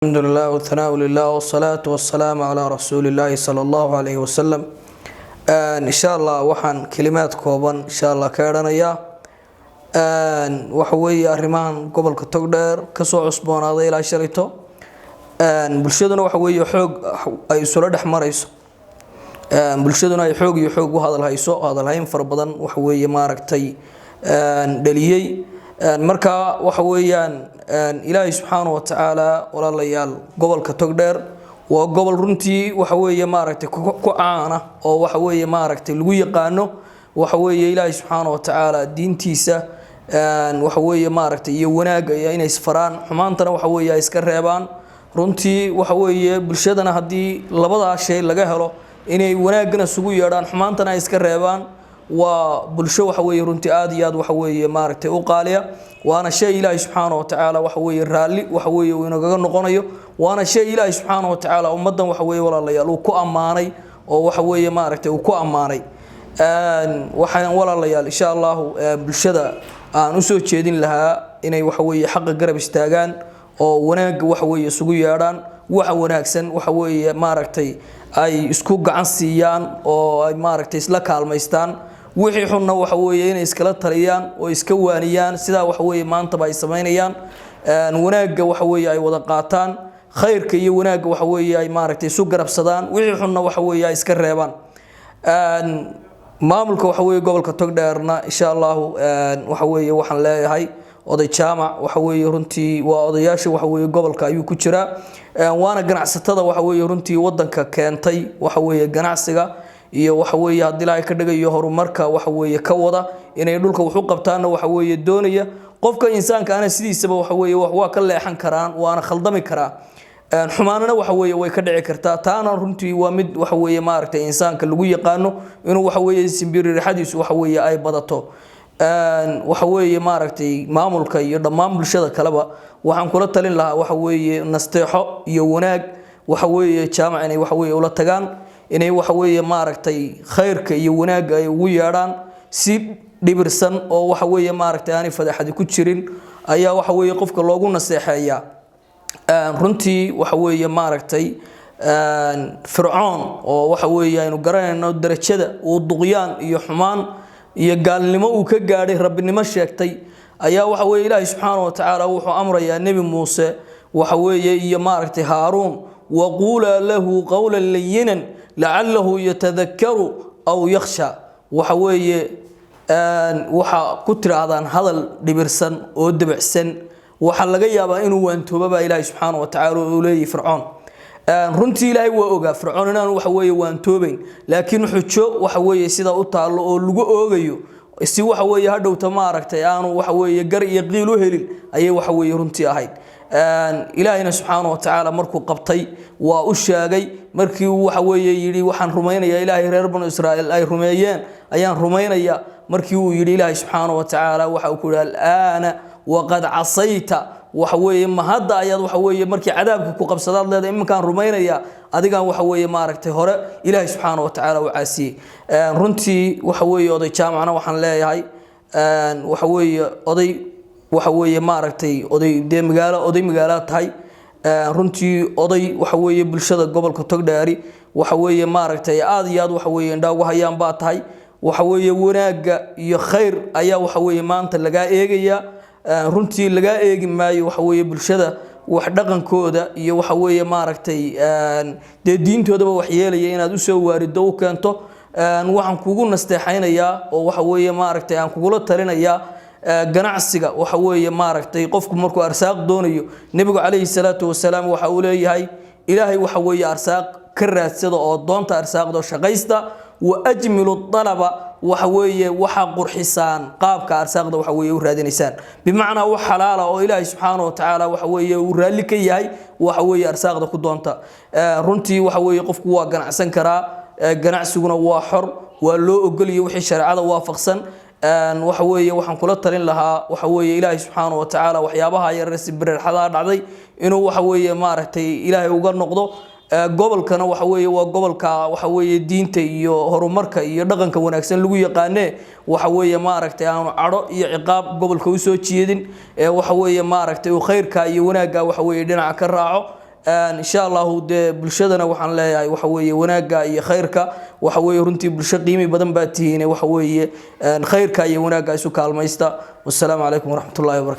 الحمد لله والثناء لله والصلاة والسلام على رسول الله صلى الله عليه وسلم. إن شاء الله وحن كلمات كوبان إن شاء الله كيرنا يا وحوي الرمان قبل كتقدر كسوع عصبان هذا إلى شريته بلشدنا وحوي يحوق أي سرد أحمر يسو بلشدنا يحوق وهذا الهيسو هذا الهيم فربضن وحوي ماركتي دليي marka waxa weeyaan Ilaahay subhanahu wa ta'ala walaalayaal gobolka Togdheer waa gobol runtii waxa weeye maaragtay ku caana oo waxa weeye maaragtay lagu yaqaano waxa weeye Ilaahay subhanahu wa ta'ala diintiisa waxa weeye maaragtay iyo wanaaga inay isfaraan xumaantana waxa weeye iska reebaan runtii waxa weeye bulshadana hadii labada shay laga helo inay wanaagna sugu yeedhaan xumaantana iska reebaan وبلشوا وحوي رنتي آدياد وحوي ماركتي وقاليا وأنا شيء إلهي سبحانه وتعالى وحوي الرالي وحوي ونقول نقنيه وأنا شيء إلهي سبحانه وتعالى أمدا وحوي ولا الله يلو كو أماني وحوي ماركتي وكو أماني وحنا ولا الله يل إن شاء الله بالشدة نسوي شيء لها إنه وحوي حق قرب استاجان وناق وحوي سقي ياران وحوي أحسن وحوي ماركتي أي سكوك عن سيان أو أي ماركتي سلك الميستان wixii xunna waxa weeye inay iskala taliyaan oo iska waaniyaan sida waxa weeye maanta bay sameynayaan wanaaga waxa weeye ay wada qaataan khayrka iyo wanaaga waxa weeye ay maaragtay isu garabsadaan wixii xunna waxa weeye ay iska reebaan maamulka waxa weeye gobolka Togdheerna insha Allah waxa weeye waxaan leeyahay oday jaamac waxa weeye runtii waa odayaasha waxa weeye gobolka ayuu ku jira waana ganacsatada waxa weeye runtii wadanka keentay waxa weeye ganacsiga iyo waxa weeye hadii la ka dhigayo horumarka waxa weeye ka wada inay dhulka wuxuu qabtaan waxa weeye doonaya qofka insaanka ana sidiisaba waxa weeye wax ka leexan karaan waana khaldami karaa xumaanana waxa weeye way ka dhici kartaa taana runtii waa mid waxa weeye maaragtay insaanka lagu yaqaano inuu waxa weeye simbiri rixadiisu waxa weeye ay badato waxa weeye maaragtay maamulka iyo dhammaan bulshada kaleba waxaan kula talin lahaa waxa weeye nasteexo iyo wanaag waxa weeye jaamac inay waxa weeye ula tagaan inay waxa weeye maaragtay khayrka iyo wanaaga ay ugu yeedhaan si dhibirsan oo waxa weeye maaragtay aan fadaxadi ku jirin ayaa waxa weeye qofka loogu naseexeeyaa runtii waxa weeye maaragtay fircoon oo waxa weeye aynu garanayno darajada uu duqyaan iyo xumaan iyo gaalnimo uu ka gaaray rabbinimo sheegtay ayaa waxa weeye Ilaahay subhanahu wa ta'ala wuxuu amrayaa nabi Muuse waxa weeye iyo maaragtay Haaruun وقولا له قولا لينا لعله يتذكر أو يخشى وحوي وح كتر هذا دبرسن أو دبعسن وحلقة يابا إنه وانتوبة إلهي سبحانه وتعالى ولي فرعون runtii Ilaahay waa ogaa fircoonana waxa weeye waan toobay laakiin xujo waxa weeye sida u taalo oo lagu oogayo si waxa weeye hadhowta ma aragtay aanu waxa weeye gar iyo qiil u helin ayay waxa weeye runtii ahayd Ilaahayna subhanahu wa ta'ala markuu qabtay waa u sheegay markii uu waxa weeye yiri waxaan rumaynayaa Ilaahay reer banu Israa'iil ay rumeeyeen ayaan rumaynayaa markii uu yiri Ilaahay subhanahu wa ta'ala waxa uu ku yiri ana waqad asayta waxa weeye ma hadda ayad waxa weeye markii cadaabka ku qabsadaad leedahay iminkaan rumaynaya adigan waxa weeye maaragtay hore Ilaahay subhanahu wa ta'ala uu caasiyay runtii waxa weeye oday jaamacna waxaan leeyahay waxa weeye oday waxa weeye maaragtay oday magaalo tahay runtii oday waxa weeye bulshada gobolka Togdheeri waxa weeye maaragtay aad iyo aad waxa weeye indha ugu hayaan baa tahay waxa weeye wanaaga iyo khayr ayaa waxa weeye maanta laga eegaya runtii laga eegi maayo waxa weeye bulshada wax dhaqankooda iyo waxa weeye maaragtay diintoodaba wax yeelaya inaad u soo waarido u keento waxaan kugu nasteexaynayaa oo waxa weeye maaragtay aan kugu la talinayaa ganacsiga waxa weeye maaragtay qofku markuu arsaaq doonayo nabiga kaleey salaatu wasalaam waxa uu leeyahay Ilaahay waxa weeye arsaaq ka raadsada oo doonta arsaaqdo shaqaysta wa ajmilu talaba waxa weeye waxa qurxisaan qaabka arsaaqda waxa weeye u raadinaysaan bimaana wax xalaal oo Ilaahay subhanahu wa ta'ala waxa weeye uu raali ka yahay waxa weeye arsaaqda ku doonta runtii waxa weeye qofku waa ganacsan karaa ganacsiguna waa xor waa loo ogoliyo wixii sharciga waafaqsan waxa weeye waxaan kula talin lahaa waxa weeye Ilaahay subhanahu wa ta'ala waxyaabaha yar sibirxada dhacday inuu waxa weeye maaragtay Ilaahay uga noqdo gobolkana waxa weeye waa gobolka waxa weeye diinta iyo horumarka iyo dhaqanka wanaagsan lagu yaqaanee waxa weeye maaragtay aanu caro iyo ciqaab gobolka u soo jeedin waxa weeye maaragtay oo khayrka iyo wanaaga waxa weeye dhinaca ka raaco إن شاء الله ده بلشدنا وحن لا وحوي وناجا خيرك وحوي رنتي بلش قيمي بدن باتين وحوي خيرك يا وناجا سكال مايستا والسلام عليكم ورحمة الله وبركاته